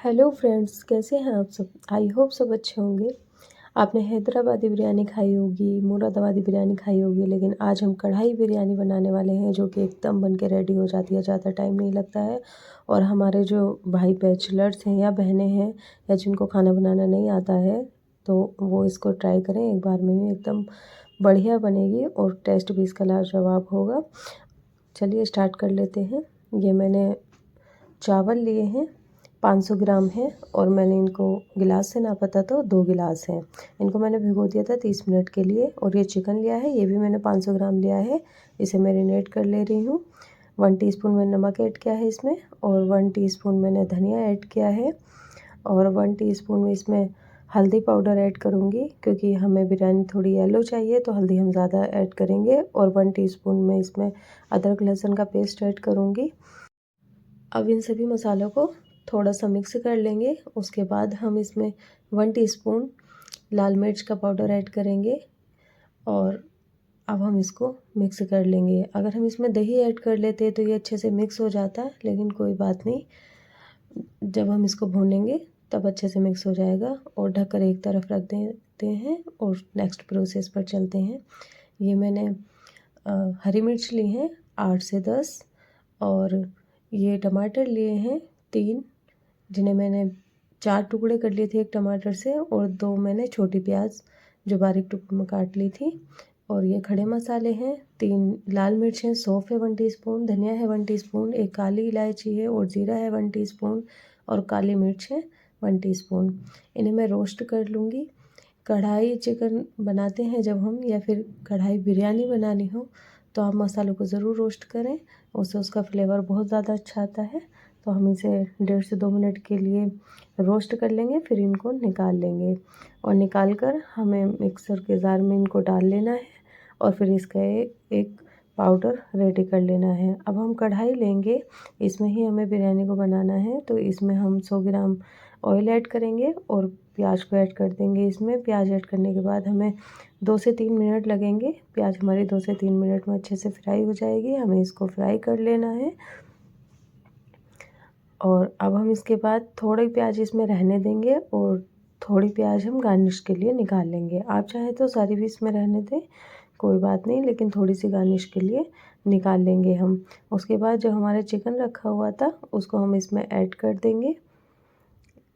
Hello friends, कैसे हैं आप सब। आई होप सब अच्छे होंगे। आपने हैदराबादी बिरयानी खाई होगी, मुरादाबादी बिरयानी खाई होगी, लेकिन आज हम कढ़ाई बिरयानी बनाने वाले हैं जो कि एकदम बन के रेडी हो जाती है, ज़्यादा टाइम नहीं लगता है। और हमारे जो भाई बैचलर्स हैं या बहनें हैं या जिनको खाना बनाना नहीं आता है तो वो इसको ट्राई करें एक बार में ही, एकदम बढ़िया बनेगी और टेस्ट भी इसका लाजवाब होगा। चलिए स्टार्ट कर लेते हैं। ये मैंने चावल लिए हैं 500 ग्राम है और मैंने इनको गिलास से नापा था तो 2 गिलास हैं। इनको मैंने भिगो दिया था 30 मिनट के लिए। और ये चिकन लिया है, ये भी मैंने 500 ग्राम लिया है। इसे मैरिनेट कर ले रही हूँ। 1 टीस्पून मैंने नमक ऐड किया है इसमें और 1 टीस्पून मैंने धनिया ऐड किया है और 1 टीस्पून में इसमें हल्दी पाउडर ऐड करूँगी क्योंकि हमें बिरयानी थोड़ी येलो चाहिए तो हल्दी हम ज़्यादा ऐड करेंगे। और 1 टीस्पून में इसमें अदरक लहसुन का पेस्ट ऐड करूँगी। अब इन सभी मसालों को थोड़ा सा मिक्स कर लेंगे। उसके बाद हम इसमें 1 टीस्पून लाल मिर्च का पाउडर ऐड करेंगे और अब हम इसको मिक्स कर लेंगे। अगर हम इसमें दही ऐड कर लेते तो ये अच्छे से मिक्स हो जाता, लेकिन कोई बात नहीं, जब हम इसको भूनेंगे तब अच्छे से मिक्स हो जाएगा। और ढककर एक तरफ रख देते हैं और नेक्स्ट प्रोसेस पर चलते हैं। ये मैंने हरी मिर्च ली हैं 8 से 10 और ये टमाटर लिए हैं 3, जिन्हें मैंने 4 टुकड़े कर लिए थे एक टमाटर से, और 2 मैंने छोटी प्याज जो बारीक टुकड़ों में काट ली थी। और ये खड़े मसाले हैं 3 लाल मिर्च हैं, सौंफ है 1 टीस्पून, धनिया है 1 टीस्पून, एक काली इलायची है और जीरा है 1 टीस्पून और काली मिर्च है 1 टीस्पून। इन्हें मैं रोस्ट कर लूँगी। कढ़ाई चिकन बनाते हैं जब हम, या फिर कढ़ाई बिरयानी बनानी हो, तो आप मसालों को ज़रूर रोस्ट करें, उससे उसका फ्लेवर बहुत ज़्यादा अच्छा आता है। तो हम इसे 1.5 से 2 मिनट के लिए रोस्ट कर लेंगे, फिर इनको निकाल लेंगे। और निकाल कर हमें मिक्सर के जार में इनको डाल लेना है और फिर इसका एक पाउडर रेडी कर लेना है। अब हम कढ़ाई लेंगे, इसमें ही हमें बिरयानी को बनाना है, तो इसमें हम 100 ग्राम ऑयल ऐड करेंगे और प्याज को ऐड कर देंगे। इसमें प्याज ऐड करने के बाद हमें 2 से 3 मिनट लगेंगे। प्याज हमारी 2 से 3 मिनट में अच्छे से फ्राई हो जाएगी। हमें इसको फ्राई कर लेना है। और अब हम इसके बाद थोड़ी प्याज इसमें रहने देंगे और थोड़ी प्याज हम गार्निश के लिए निकाल लेंगे। आप चाहें तो सारी भी इसमें रहने दें, कोई बात नहीं, लेकिन थोड़ी सी गार्निश के लिए निकाल लेंगे हम। उसके बाद जो हमारा चिकन रखा हुआ था उसको हम इसमें ऐड कर देंगे।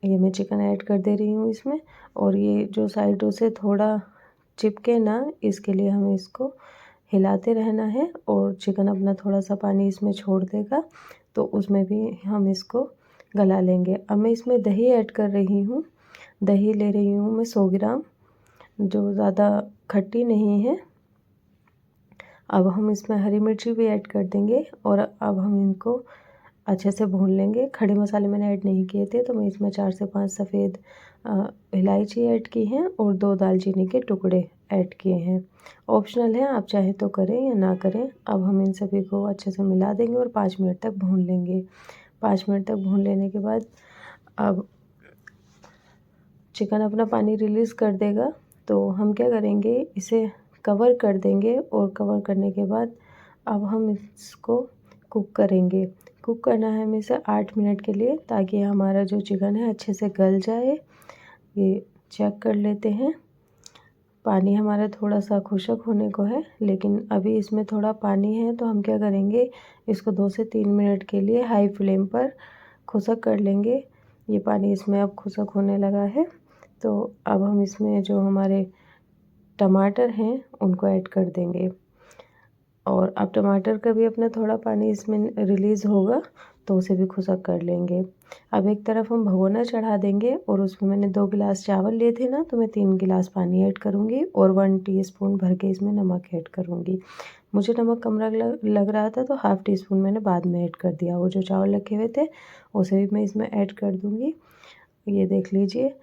ये मैं चिकन ऐड कर दे रही हूँ इसमें। और ये जो साइडों से थोड़ा चिपके ना, इसके लिए हमें इसको हिलाते रहना है। और चिकन अपना थोड़ा सा पानी इसमें छोड़ देगा तो उसमें भी हम इसको गला लेंगे। अब मैं इसमें दही ऐड कर रही हूँ। दही ले रही हूँ मैं 100 ग्राम, जो ज़्यादा खट्टी नहीं है। अब हम इसमें हरी मिर्ची भी ऐड कर देंगे और अब हम इनको अच्छे से भून लेंगे। खड़े मसाले मैंने ऐड नहीं किए थे तो मैं इसमें 4 से 5 सफ़ेद इलायची ऐड की हैं और 2 दालचीनी के टुकड़े ऐड किए हैं। ऑप्शनल है, आप चाहे तो करें या ना करें। अब हम इन सभी को अच्छे से मिला देंगे और 5 मिनट तक भून लेंगे। 5 मिनट तक भून लेने के बाद अब चिकन अपना पानी रिलीज़ कर देगा तो हम क्या करेंगे, इसे कवर कर देंगे। और कवर करने के बाद अब हम इसको कुक करेंगे। कुक करना है हमें इसे 8 मिनट के लिए, ताकि हमारा जो चिकन है अच्छे से गल जाए। ये चेक कर लेते हैं। पानी हमारा थोड़ा सा खुश्क होने को है, लेकिन अभी इसमें थोड़ा पानी है तो हम क्या करेंगे, इसको 2 से 3 मिनट के लिए हाई फ्लेम पर खुश्क कर लेंगे। ये पानी इसमें अब खुश्क होने लगा है तो अब हम इसमें जो हमारे टमाटर हैं उनको ऐड कर देंगे। और अब टमाटर का भी अपना थोड़ा पानी इसमें रिलीज़ होगा तो उसे भी खुश्क कर लेंगे। अब एक तरफ हम भगोना चढ़ा देंगे और उसमें मैंने 2 गिलास चावल लिए थे ना, तो मैं 3 गिलास पानी ऐड करूँगी और 1 टीस्पून भर के इसमें नमक ऐड करूँगी। मुझे नमक कम लग रहा था तो हाफ़ टीस्पून मैंने बाद में ऐड कर दिया। वो जो चावल रखे हुए थे उसे भी मैं इसमें ऐड कर दूँगी। ये देख लीजिए,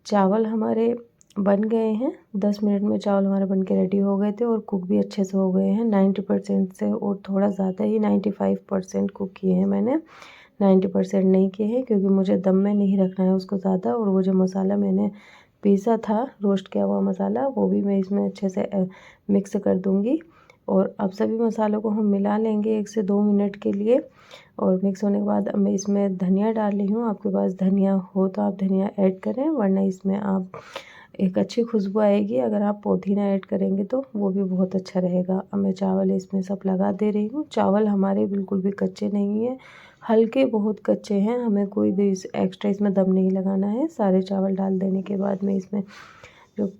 चावल हमारे बन गए हैं। 10 मिनट में चावल हमारे बन के रेडी हो गए थे और कुक भी अच्छे से हो गए हैं 90% से, और थोड़ा ज़्यादा ही 95% कुक किए हैं मैंने। 90% नहीं किए हैं क्योंकि मुझे दम में नहीं रखना है उसको ज़्यादा। और वो जो मसाला मैंने पीसा था, रोस्ट किया हुआ मसाला, वो भी मैं इसमें अच्छे से मिक्स कर दूँगी। और अब सभी मसालों को हम मिला लेंगे 1 से 2 मिनट के लिए। और मिक्स होने के बाद अब मैं इसमें धनिया डाल रही हूँ। आपके पास धनिया हो तो आप धनिया ऐड करें, वरना इसमें आप एक अच्छी खुशबू आएगी अगर आप पुदीना ऐड करेंगे तो वो भी बहुत अच्छा रहेगा। अब मैं चावल इसमें सब लगा दे रही हूँ। चावल हमारे बिल्कुल भी कच्चे नहीं हैं, हल्के बहुत कच्चे हैं, हमें कोई भी एक्स्ट्रा इसमें दम नहीं लगाना है। सारे चावल डाल देने के बाद में इसमें जो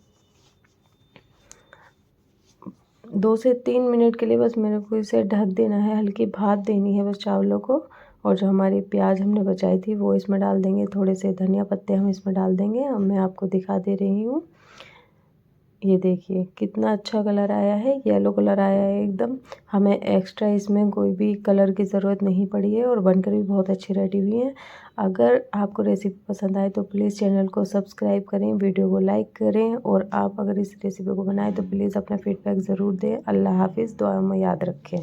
2 से 3 मिनट के लिए बस मेरे को इसे ढक देना है, हल्की भाप देनी है बस चावलों को। और जो हमारी प्याज हमने बचाई थी वो इसमें डाल देंगे, थोड़े से धनिया पत्ते हम इसमें डाल देंगे। अब मैं आपको दिखा दे रही हूँ, ये देखिए कितना अच्छा कलर आया है, येलो कलर आया है एकदम। हमें एक्स्ट्रा इसमें कोई भी कलर की ज़रूरत नहीं पड़ी है और बनकर भी बहुत अच्छी रेडी हुई है। अगर आपको रेसिपी पसंद आए तो प्लीज़ चैनल को सब्सक्राइब करें, वीडियो को लाइक करें और आप अगर इस रेसिपी को बनाएं तो प्लीज़ अपना फीडबैक ज़रूर दें। अल्लाह हाफिज़, दुआ में याद रखें।